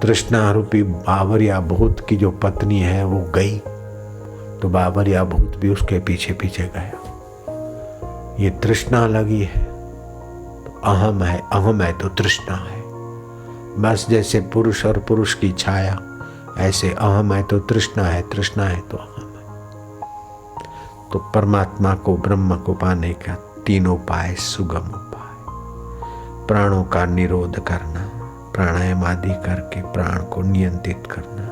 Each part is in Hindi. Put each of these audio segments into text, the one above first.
तृष्णा रूपी बावरिया भूत की जो पत्नी है वो गई तो बावरिया भूत भी उसके पीछे पीछे गया। ये तृष्णा लगी है तो अहम है तो तृष्णा है। बस जैसे पुरुष और पुरुष की छाया, ऐसे अहम है तो तृष्णा है तो अहम है। तो परमात्मा को, ब्रह्म को पाने का तीन उपाय, सुगम उपाय। प्राणों का निरोध करना, प्राणायाम आदि करके प्राण को नियंत्रित करना,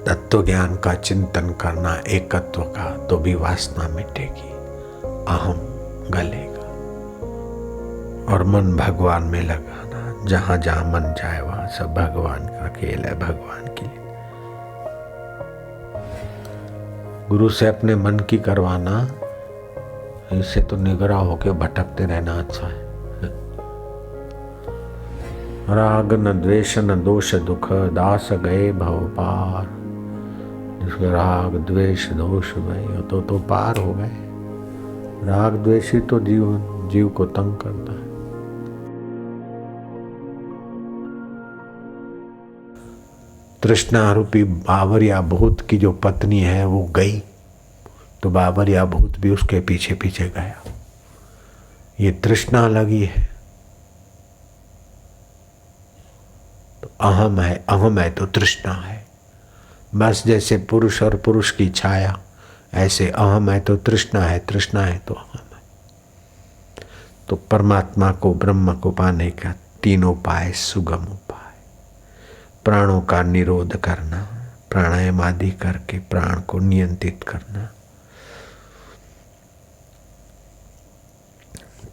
तत्व ज्ञान का चिंतन करना, एकत्व का, तो भी वासना मिटेगी, अहम गलेगा। और मन भगवान में लगाना, जहां जहां मन जाए वहां सब भगवान का खेल है, भगवान के लिए। गुरु से अपने मन की करवाना, इससे तो निगरा होके भटकते रहना अच्छा है। राग न द्वेष न दोष दुख, दास गए भव पार। जिसके राग द्वेष दोष गए तो पार हो गए। राग द्वेष ही तो जीव को तंग करता है। तृष्णा रूपी बावरिया भूत की जो पत्नी है वो गई तो बावरिया भूत भी उसके पीछे पीछे गया। ये तृष्णा लगी है तो अहम है तो तृष्णा है। बस जैसे पुरुष और पुरुष की छाया, ऐसे अहम है तो तृष्णा है तो अहम है। तो परमात्मा को, ब्रह्म को पाने का तीन उपाय, सुगम उपाय। प्राणों का निरोध करना, प्राणायाम आदि करके प्राण को नियंत्रित करना,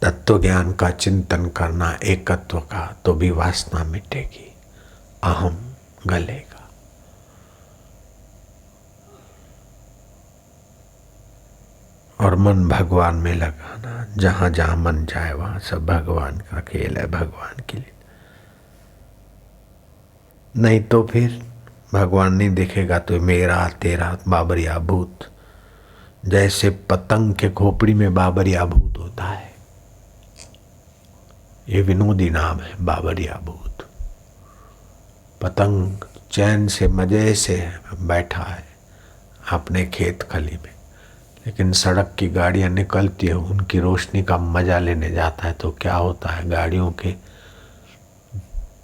तत्व ज्ञान का चिंतन करना, एकत्व का, तो भी वासना मिटेगी, अहम गलेगा। और मन भगवान में लगाना, जहां जहां मन जाए वहां सब भगवान का खेल है, भगवान के लिए। नहीं तो फिर भगवान नहीं दिखेगा तो मेरा तेरा बाबरिया भूत, जैसे पतंग के खोपड़ी में बाबरिया भूत होता है। ये विनोदी नाम है, बाबरिया भूत। पतंग चैन से मजे से बैठा है अपने खेत खली में, लेकिन सड़क की गाड़ियां निकलती है, उनकी रोशनी का मजा लेने जाता है तो क्या होता है, गाड़ियों के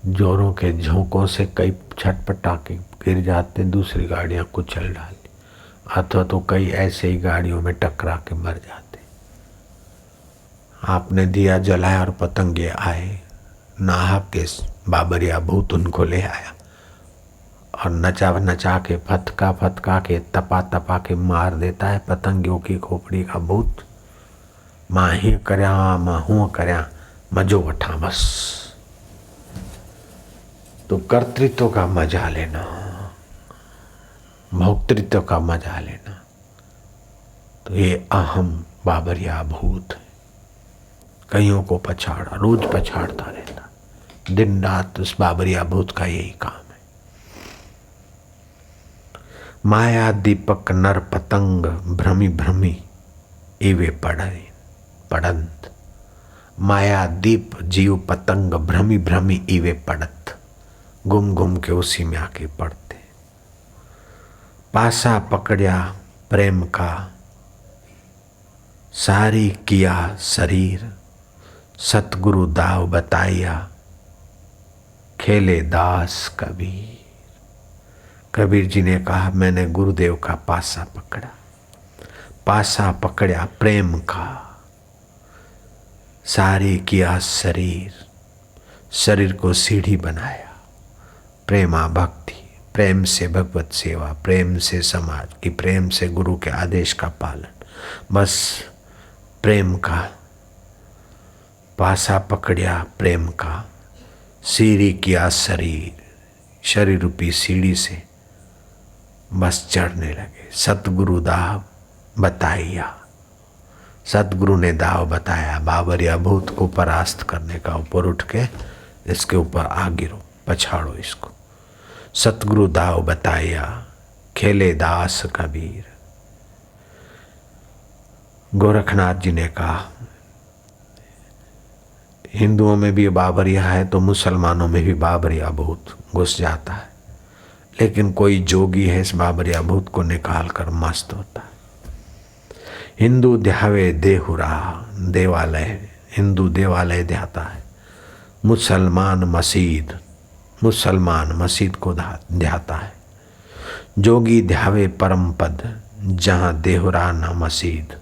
जोरों के झोंकों से कई छटपटा के गिर जाते, दूसरी गाड़ियां कुचल डाली, अथवा तो कई ऐसे ही गाड़ियों में टकरा के मर जाते। आपने दिया जलाया और पतंगे आए, नाहक के बाबरिया भूत उनको ले आया और नचा नचा के, फटका के, तपा के मार देता है पतंगियों की खोपड़ी का भूत। मां ही करया मां हूं करया, मजो वठा बस। तो कर्तृत्व का मजा लेना, भोक्तृत्व का मजा लेना, तो ये अहम बाबरिया भूत है। कईयों को पछाड़ा, रोज पछाड़ता रहता, दिन रात उस बाबरिया भूत का यही काम है। माया दीपक नर पतंग भ्रमी भ्रमी इवे पड़ंत। माया दीप जीव पतंग भ्रमी भ्रमी इवे पड़त, गुम गुम के उसी में आके पड़ते। पासा पकड़िया प्रेम का, सारी किया शरीर, सतगुरु दाव बताया, खेले दास कबीर। कबीर जी ने कहा, मैंने गुरुदेव का पासा पकड़ा, पासा पकड़ा प्रेम का, सारी किया शरीर, शरीर को सीढ़ी बनाया। प्रेमा भक्ति, प्रेम से भगवत सेवा, प्रेम से समाज की, प्रेम से गुरु के आदेश का पालन, बस प्रेम का पासा पकड़िया, प्रेम का सीढ़ी किया शरीर, शरीर रूपी सीढ़ी से बस चढ़ने लगे। सतगुरु दाव बताइया, सतगुरु ने दाव बताया बाबरिया भूत को परास्त करने का। ऊपर उठ के इसके ऊपर आ गिरो, पछाड़ो इसको। सतगुरु दाव बताया, खेले दास कबीर। गोरखनाथ जी ने कहा, हिंदुओं में भी बाबरिया है तो मुसलमानों में भी बाबरिया भूत घुस जाता है, लेकिन कोई जोगी है इस बाबरिया भूत को निकाल कर मस्त होता है। हिंदू ध्यावे देहुरा, देवालय, हिंदू देवालय ध्याता है। मुसलमान मस्जिद को ध्याता है। जोगी ध्यावे परम पद, जहाँ देहुरा न मस्जिद।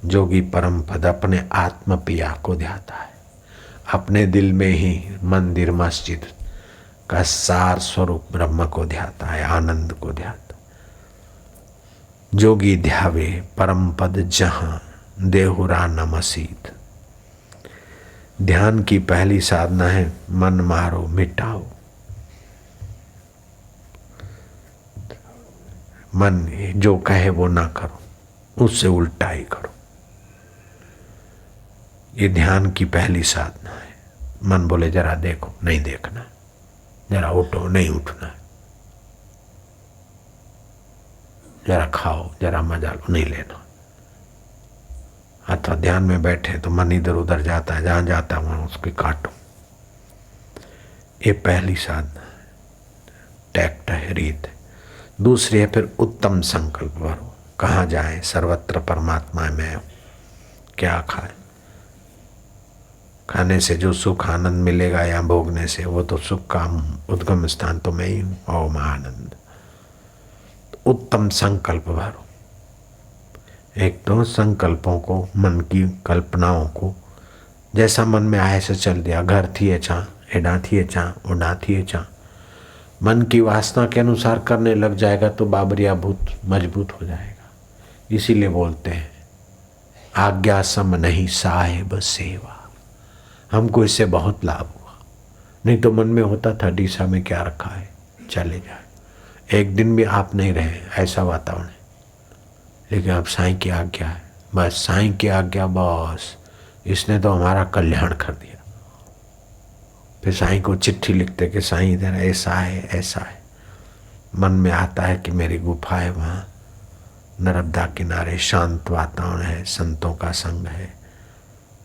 जोगी परम पद अपने आत्म पिया को ध्याता है, अपने दिल में ही मंदिर मस्जिद का सार स्वरूप ब्रह्म को ध्याता है, आनंद को ध्याता। जोगी ध्यावे परम पद, जहाँ देहुरा न मस्जिद। ध्यान की पहली साधना है मन मारो मिटाओ। मन जो कहे वो ना करो, उससे उल्टा ही करो। ये ध्यान की पहली साधना है। मन बोले जरा देखो, नहीं देखना। जरा उठो, नहीं उठना। जरा खाओ, जरा मजा लो, नहीं लेना। अथवा ध्यान में बैठे तो मन इधर उधर जाता है, जहां जाता है वहां उसकी काटो। ये पहली साधना है, टैक्ट है, रीत है। दूसरी है फिर उत्तम संकल्प करो। कहाँ जाए, सर्वत्र परमात्मा में। क्या खाए, खाने से जो सुख आनंद मिलेगा या भोगने से, वो तो सुख का उद्गम स्थान तो मैं ही हूँ। ओम आनंद। उत्तम संकल्प भरो। एक तो संकल्पों को, मन की कल्पनाओं को जैसा मन में आए से चल दिया। घर थिए चा, एडा थिए चा, उडा थिए चा। मन की वासना के अनुसार करने लग जाएगा तो बाबरिया भूत मजबूत हो जाएगा। इसीलिए बोलते हैं आज्ञा सम नहीं साहेब सेवा। हमको इससे बहुत लाभ हुआ। नहीं तो मन में होता था डीसा में क्या रखा है, चले जाए, एक दिन भी आप नहीं रहे, ऐसा वातावरण है। लेकिन अब साईं की आज्ञा है, बस साईं की आज्ञा, बस इसने तो हमारा कल्याण कर दिया। फिर साईं को चिट्ठी लिखते कि साईं इधर ऐसा है, ऐसा है। मन में आता है कि मेरी गुफा है वहाँ नर्मदा किनारे, शांत वातावरण है, संतों का संग है,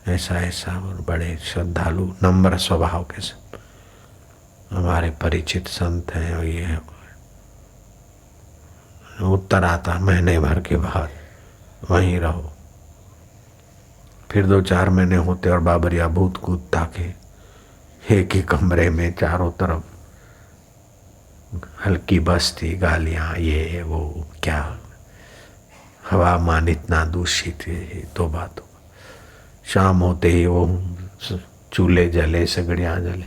ऐसा ऐसा। और बड़े श्रद्धालु नम्र स्वभाव के सब हमारे परिचित संत हैं। और ये उत्तर आता महीने भर के बाद, वहीं रहो। फिर 2-4 महीने होते और बाबरिया भूत कूदता के एक ही कमरे में चारों तरफ हल्की बस्ती, गालियां, ये वो, क्या हवामान इतना दूषित है, तौबा तो। शाम होते ही वो चूल्हे जले, सगड़ियाँ जले।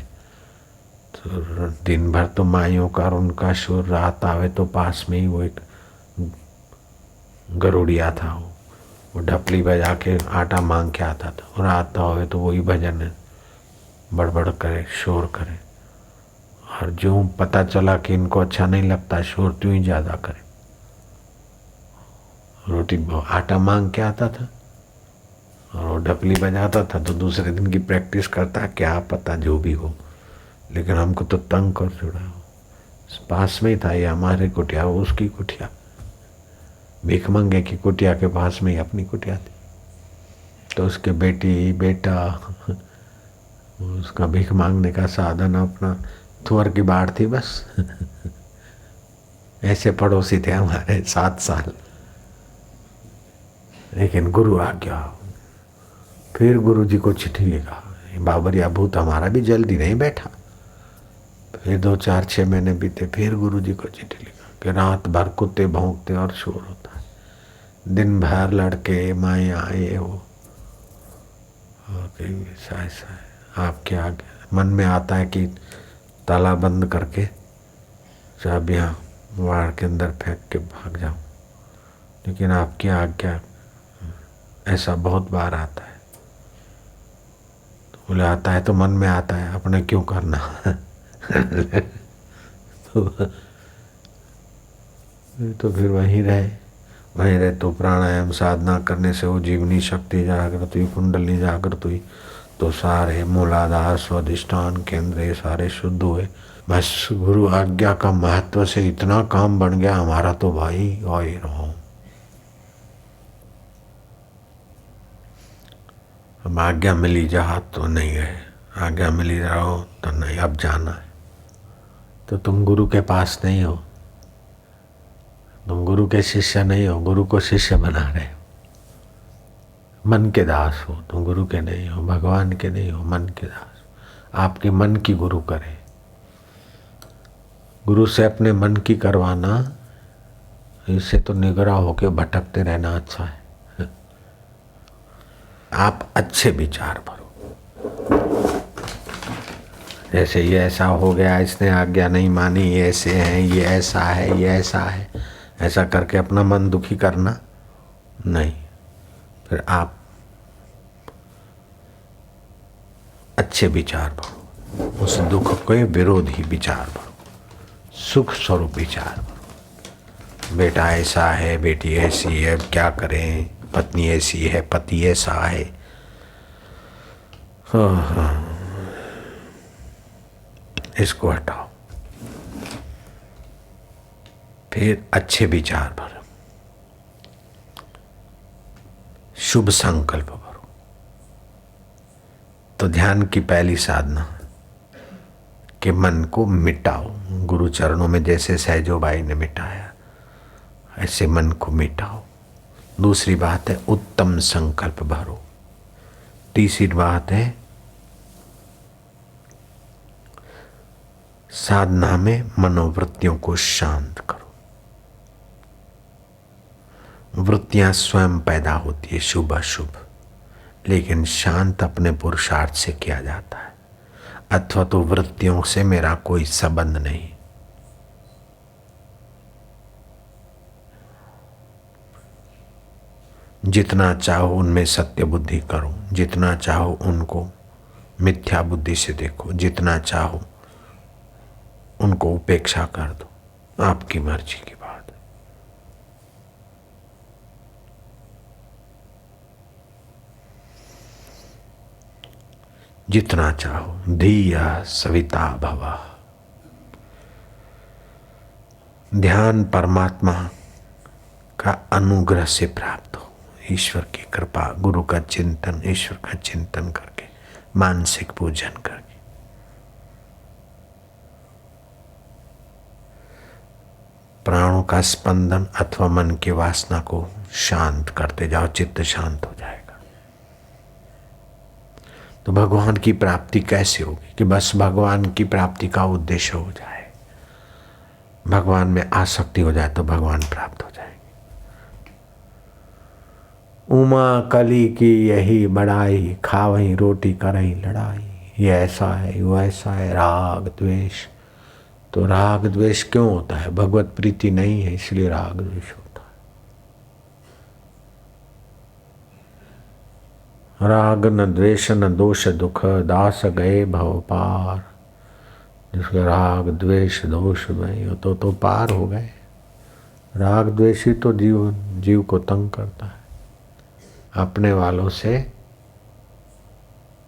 तो दिन भर तो माइयों का और उनका शोर। रात आवे तो पास में ही वो एक गरुड़िया था, वो ढपली बजा के आटा मांग के आता था। और आता होवे तो वही भजन बड़बड़ करे, शोर करे। और जो पता चला कि इनको अच्छा नहीं लगता शोर, त्यों ही ज़्यादा करे। रोटी आटा मांग के आता था और वो ढपली बजाता था, तो दूसरे दिन की प्रैक्टिस करता, क्या पता जो भी हो। लेकिन हमको तो तंग कर जुड़ा। पास में ही था ये हमारे कुटिया, उसकी कुटिया, भीख मंगे की कुटिया के पास में ही अपनी कुटिया थी। तो उसके बेटी बेटा, उसका भीख मांगने का साधन अपना थुअर की बाढ़ थी बस। ऐसे पड़ोसी थे हमारे 7 साल। लेकिन गुरु आ गया। फिर गुरु जी को चिट्ठी लिखा। बाबरिया भूत हमारा भी जल्दी नहीं बैठा। फिर 2-4-6 महीने बीते, फिर गुरु जी को चिट्ठी लिखा कि रात भर कुत्ते भौंकते और शोर होता है, दिन भर लड़के माया ये वो। ऐसा ऐसा है। आपके आगे मन में आता है कि ताला बंद करके चाबियाँ वाड़ के अंदर फेंक के भाग जाऊं, लेकिन आपकी आज्ञा, ऐसा बहुत बार आता है। तो बोले आता है तो मन में आता है, अपने क्यों करना। तो फिर वहीं रहे तो प्राणायाम साधना करने से वो जीवनी शक्ति जागृत हुई, कुंडली जागृत हुई, तो सारे मूलाधार स्वाधिष्ठान केंद्र सारे शुद्ध हुए। बस गुरु आज्ञा का महत्व से इतना काम बन गया हमारा, तो भाई आई रहो। अब आज्ञा मिली जा तो नहीं गए, आज्ञा मिली रहो तो नहीं, अब जाना है। तो तुम गुरु के पास नहीं हो, तुम गुरु के शिष्य नहीं हो, गुरु को शिष्य बना रहे हो। मन के दास हो, तुम गुरु के नहीं हो, भगवान के नहीं हो, मन के दास। आपके मन की गुरु करे। गुरु से अपने मन की करवाना, इससे तो निगरा होके भटकते रहना अच्छा है। आप अच्छे विचार भरो। जैसे ये ऐसा हो गया, इसने आज्ञा नहीं मानी, ये ऐसे हैं, ये ऐसा है, ये ऐसा है, ऐसा करके अपना मन दुखी करना नहीं। फिर आप अच्छे विचार भरो, उस दुख के विरोधी विचार भरो, सुख स्वरूप विचार भरो। बेटा ऐसा है, बेटी ऐसी है, क्या करें, पत्नी ऐसी है, पति ऐसा है। हाँ, इसको हटाओ। फिर अच्छे विचार भरो, शुभ संकल्प भरो। तो ध्यान की पहली साधना कि मन को मिटाओ। गुरु चरणों में जैसे सहजो भाई ने मिटाया, ऐसे मन को मिटाओ। दूसरी बात है उत्तम संकल्प भरो। तीसरी बात है साधना में मनोवृत्तियों को शांत करो। वृत्तियां स्वयं पैदा होती है, शुभ अशुभ, लेकिन शांत अपने पुरुषार्थ से किया जाता है। अथवा तो वृत्तियों से मेरा कोई संबंध नहीं। जितना चाहो उनमें सत्य बुद्धि करो, जितना चाहो उनको मिथ्या बुद्धि से देखो, जितना चाहो उनको उपेक्षा कर दो, आपकी मर्जी की बात है। जितना चाहो। धिया सविता भवा। ध्यान परमात्मा का अनुग्रह से प्राप्त हो, ईश्वर की कृपा, गुरु का चिंतन, ईश्वर का चिंतन करके, मानसिक पूजन करके। प्राणों का स्पंदन अथवा मन की वासना को शांत करते जाओ, चित्त शांत हो जाएगा। तो भगवान की प्राप्ति कैसे होगी कि बस भगवान की प्राप्ति का उद्देश्य हो जाए, भगवान में आसक्ति हो जाए तो भगवान प्राप्त हो जाएंगे। उमा कली की यही बड़ाई, खावही रोटी करही लड़ाई। ये ऐसा है, वो ऐसा है, राग द्वेष। तो राग द्वेष क्यों होता है? भगवत प्रीति नहीं है, इसलिए राग द्वेष होता है। राग न द्वेष न दोष दुख, दास गए भव पार। जिसके राग द्वेष दोष में हो तो पार हो गए। राग द्वेष ही तो जीव को तंग करता है। अपने वालों से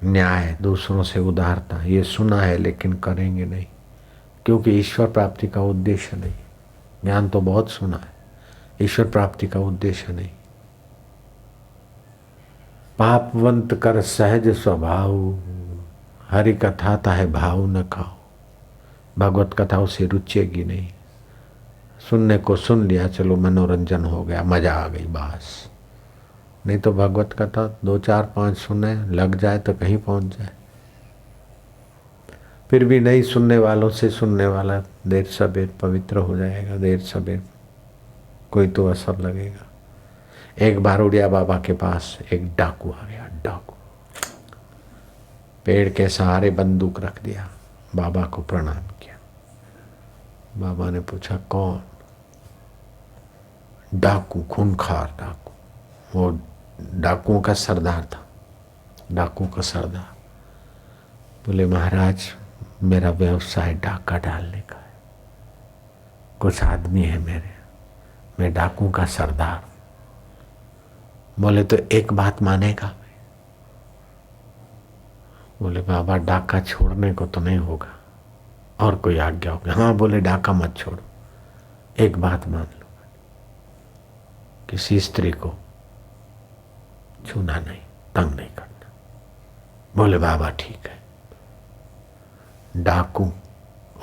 न्याय, दूसरों से उदारता, ये सुना है लेकिन करेंगे नहीं, क्योंकि ईश्वर प्राप्ति का उद्देश्य नहीं। ज्ञान तो बहुत सुना है, ईश्वर प्राप्ति का उद्देश्य नहीं। पापवंत कर सहज स्वभाव, हरि कथा है भाव न खाओ। भगवत कथाओं से रुचेगी नहीं। सुनने को सुन लिया, चलो मनोरंजन हो गया, मजा आ गई, बस। नहीं तो भगवत कथा 2 4 5 सुने, लग जाए तो कहीं पहुंच जाए। फिर भी नहीं सुनने वालों से सुनने वाला देर सबेर पवित्र हो जाएगा, देर सबेर कोई तो असर लगेगा। एक बार उड़िया बाबा के पास एक डाकू आ गया। डाकू पेड़ के सहारे बंदूक रख दिया, बाबा को प्रणाम किया। बाबा ने पूछा कौन? डाकू, खूंखार डाकू। वो डाकुओं का सरदार था, डाकू का सरदार। बोले महाराज, मेरा व्यवसाय डाका डालने का है, कुछ आदमी है मेरे, मैं डाकू का सरदार। बोले तो एक बात मानेगा? बोले बाबा डाका छोड़ने को तो नहीं होगा, और कोई आज्ञा होगी? हाँ। बोले डाका मत छोड़ो, एक बात मान लो, किसी स्त्री को छूना नहीं, तंग नहीं करना। बोले बाबा ठीक है। डाकू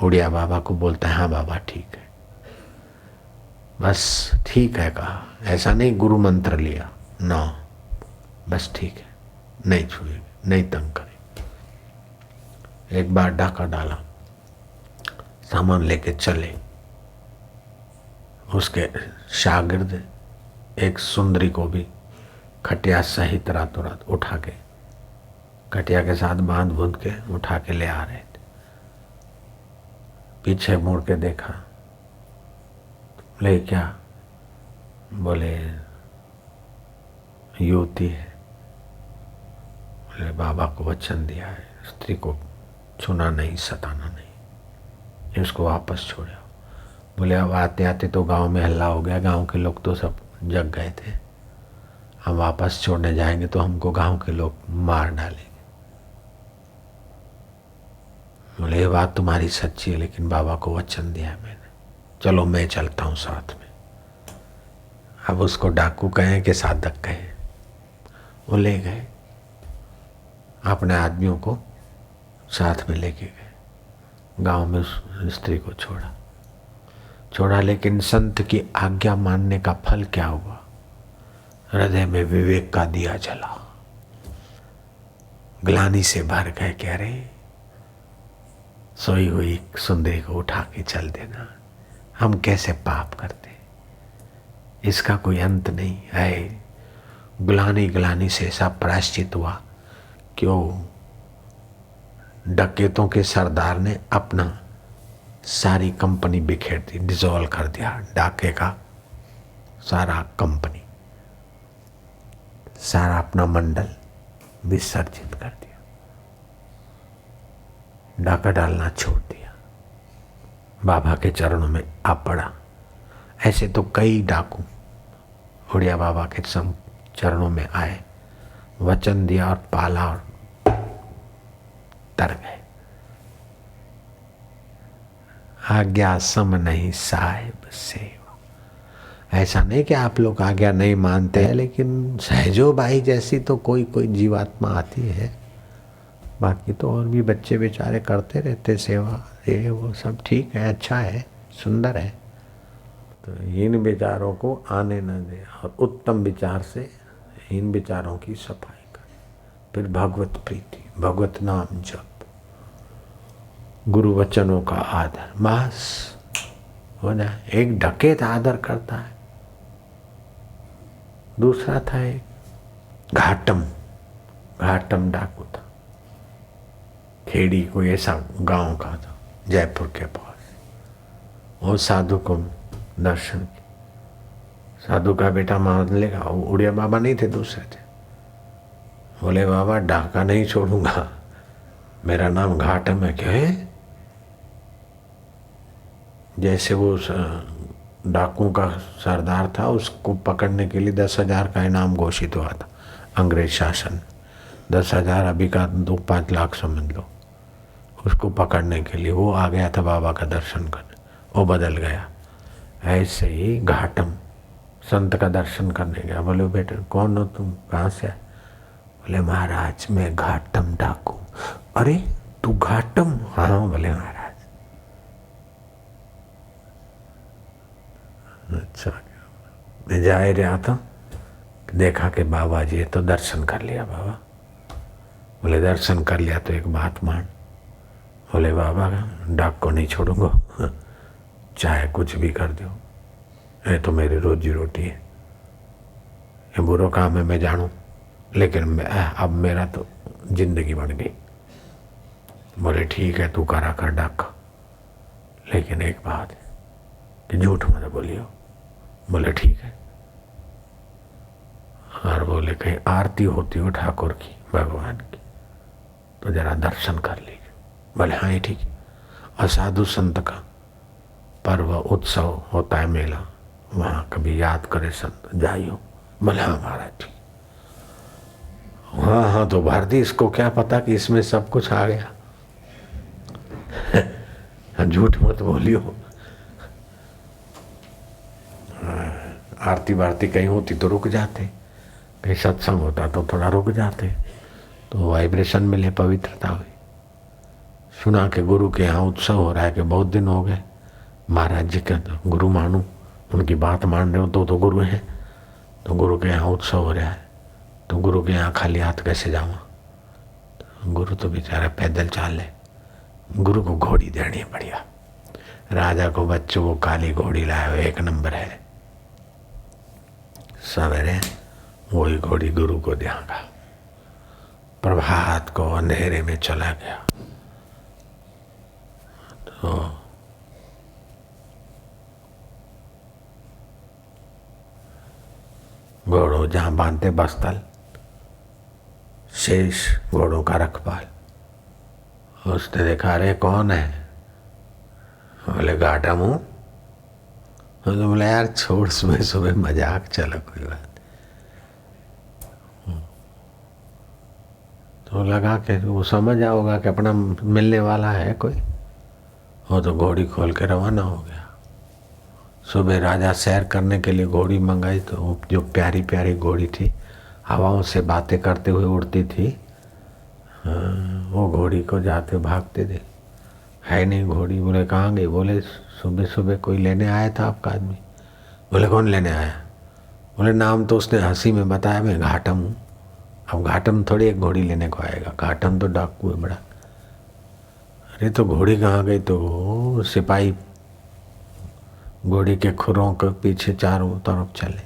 उड़िया बाबा को बोलता है हाँ बाबा ठीक है। बस ठीक है कहा, ऐसा नहीं गुरु मंत्र लिया ना, बस ठीक है, नहीं छुएंगे, नहीं तंग करें। एक बार डाका डाला, सामान लेके चले। उसके शागिर्द एक सुंदरी को भी खटिया सहित रातों रात उठा के, खटिया के साथ बांध बूंद के उठा के ले आ रहे थे। पीछे मुड़ के देखा, बोले क्या? बोले युवती है। बोले बाबा को वचन दिया है स्त्री को छूना नहीं, सताना नहीं, इसको वापस छोड़ो। बोले अब आते आते तो गांव में हल्ला हो गया, गांव के लोग तो सब जग गए थे, हम वापस छोड़ने जाएंगे तो हमको गांव के लोग मार डालेंगे। बोले ये बात तुम्हारी सच्ची है, लेकिन बाबा को वचन दिया है मैंने, चलो मैं चलता हूँ साथ में। अब उसको डाकू कहें कि साधक कहें, वो ले गए, अपने आदमियों को साथ में लेके गए, गांव में उस स्त्री को छोड़ा। लेकिन संत की आज्ञा मानने का फल क्या हुआ? हृदय में विवेक का दिया जला, ग्लानि से भर गए। कह रहे सोई हुई सुंदरी को उठा के चल देना, हम कैसे पाप करते, इसका कोई अंत नहीं है। ग्लानि से ऐसा प्रायश्चित हुआ क्यों? डकैतों के सरदार ने अपना सारी कंपनी बिखेर दी, डिसॉल्व कर दिया, डाके का सारा कंपनी, सारा अपना मंडल विसर्जित कर दिया, डाका डालना छोड़ दिया, बाबा के चरणों में आ पड़ा। ऐसे तो कई डाकू उड़िया बाबा के चरणों में आए, वचन दिया और पाला और तर गए। आज्ञा सम नहीं साहिब सेवा। ऐसा नहीं कि आप लोग आज्ञा नहीं मानते हैं, लेकिन सहजो भाई जैसी तो कोई कोई जीवात्मा आती है, बाकी तो और भी बच्चे बेचारे करते रहते सेवा, ये वो सब ठीक है, अच्छा है, सुंदर है। तो इन विचारों को आने न दे और उत्तम विचार से इन विचारों की सफाई कर। फिर भगवत प्रीति, भगवत नाम जप, गुरु वचनों का आदर, बस हो जाए। एक डकैत आदर करता है, दूसरा था एक घाटम डाकू था, खेड़ी कोई ऐसा गांव का था जयपुर के पास। वो साधु को दर्शन किया, साधु का बेटा मान लेगा, वो उड़िया बाबा नहीं थे, दूसरे थे। बोले बाबा डाका नहीं छोड़ूंगा, मेरा नाम घाटम है। क्या है? जैसे वो डाकू का सरदार था, उसको पकड़ने के लिए 10,000 का इनाम घोषित हुआ था अंग्रेज शासन। 10,000 अभी का 2-5 लाख समझ लो। उसको पकड़ने के लिए वो आ गया था बाबा का दर्शन करने, वो बदल गया। ऐसे ही घाटम संत का दर्शन करने गया। बोले बेटे कौन हो तुम, कहाँ से आए? बोले महाराज मैं घाटम डाकू। अरे तू घाटम? हाँ। बोले महाराज अच्छा। मैं जा ही रहा था, देखा कि बाबा जी तो दर्शन कर लिया। बाबा बोले दर्शन कर लिया तो एक बात मान। बोले बाबा डाक को नहीं छोड़ूंगा, चाहे कुछ भी कर दो, ये तो मेरी रोजी रोटी है, ये बुरा काम है मैं जानूं, लेकिन अब मेरा तो जिंदगी बन गई। बोले ठीक है तू करा कर डाक, लेकिन एक बात है कि झूठ मत बोलियो। बोले ठीक है। और बोले कहीं आरती होती हो ठाकुर की, भगवान की, तो जरा दर्शन कर लीजिए। बोले हाँ ये ठीक है। और साधु संत का पर्व उत्सव होता है, मेला, वहाँ कभी याद करे संत जाइयो। बोले हाँ महाराज ठीक। हाँ हाँ तो भारती, इसको क्या पता कि इसमें सब कुछ आ गया। झूठ मत बोलियो। आरती वारती कहीं होती तो रुक जाते, कहीं सत्संग होता तो थोड़ा रुक जाते, तो वाइब्रेशन मिले, पवित्रता हुई। सुना कि गुरु के यहाँ उत्सव हो रहा है कि बहुत दिन हो गए महाराज जी का तो गुरु मानूं, उनकी बात मान रहे हो तो गुरु हैं। तो गुरु के यहाँ उत्सव हो रहा है, तो गुरु के यहाँ खाली हाथ कैसे जाऊँ? तो गुरु तो बेचारा पैदल चाल ले। गुरु को घोड़ी देनी है बढ़िया। राजा को बच्चों को काली घोड़ी लाया हो, एक नंबर है। सवेरे वही घोड़ी गुरु को देगा। प्रभात को अंधेरे में चला गया तो घोड़ों जहाँ बांधते बस्तल, शेष घोड़ों का रखवाल। उसने देखा, अरे कौन है? बोले घाटा मुँह। तो बोला यार छोड़, सुबह सुबह मजाक, चलो कोई बात। तो लगा कि वो समझ आओगा कि अपना मिलने वाला है कोई। वो तो घोड़ी खोल के रवाना हो गया। सुबह राजा सैर करने के लिए घोड़ी मंगाई, तो जो प्यारी प्यारी घोड़ी थी, हवाओं से बातें करते हुए उड़ती थी, वो घोड़ी को जाते भागते थे। है नहीं घोड़ी। बोले कहाँ गई? बोले सुबह सुबह कोई लेने आया था आपका आदमी। बोले कौन लेने आया? बोले नाम तो उसने हंसी में बताया, मैं घाटम हूँ। अब घाटम थोड़ी एक घोड़ी लेने को आएगा, घाटम तो डाकू है बड़ा। अरे तो घोड़ी कहाँ गई? तो सिपाही घोड़ी के खुरों के पीछे चारों तरफ चले।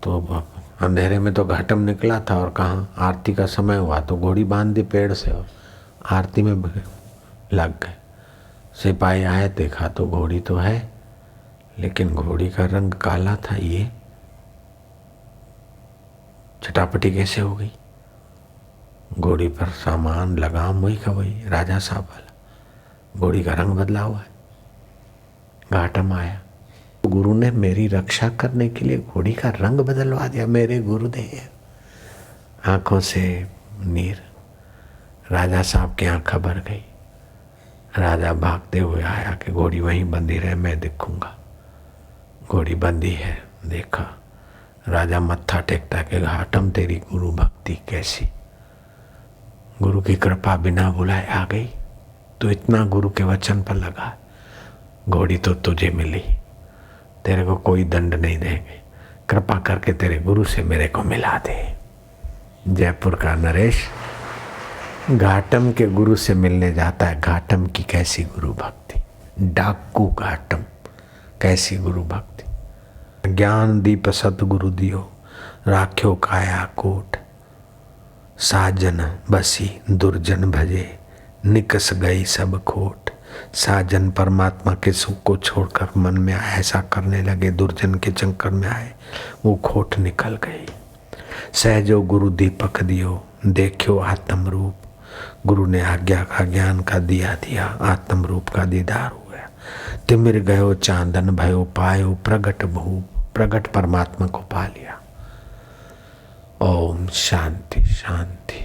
तो अंधेरे में तो घाटम निकला था, और कहाँ आरती का समय हुआ तो घोड़ी बांध दी पेड़ से और आरती में लग गए। सिपाही आए, देखा तो घोड़ी तो है, लेकिन घोड़ी का रंग काला था। ये चटापटी कैसे हो गई? घोड़ी पर सामान लगाम वही का वही, राजा साहब वाला। घोड़ी का रंग बदला हुआ है। घाटम आया, गुरु ने मेरी रक्षा करने के लिए घोड़ी का रंग बदलवा दिया। मेरे गुरुदेव। आंखों से नीर। राजा साहब के यहाँ खबर गई। राजा भागते हुए आया कि घोड़ी वहीं बंधी रहे, मैं देखूंगा। घोड़ी बंधी है, देखा। राजा मत्था टेकता कि घाटम तेरी गुरु भक्ति कैसी। गुरु की कृपा बिना बुलाए आ गई, तो इतना गुरु के वचन पर लगा। घोड़ी तो तुझे मिली, तेरे को कोई दंड नहीं देंगे। कृपा करके तेरे गुरु से मेरे को मिला दे। जयपुर का नरेश घाटम के गुरु से मिलने जाता है। घाटम की कैसी गुरु भक्ति, डाकू घाटम कैसी गुरु भक्ति। ज्ञान दीप सतगुरु दियो, राख्यो काया कोट। साजन बसी दुर्जन भजे, निकस गई सब खोट। साजन परमात्मा के सुख को छोड़कर मन में ऐसा करने लगे, दुर्जन के चंकर में आए, वो खोट निकल गई। सहजो गुरु दीपक दियो, देखियो आत्म रूप। गुरु ने आज्ञा का ज्ञान का दिया, आत्म रूप का दीदार हो गया। तिमिर गयो चांदन भयो, पायो प्रगट भूप। प्रगट परमात्मा को पा लिया। ओम शांति शांति।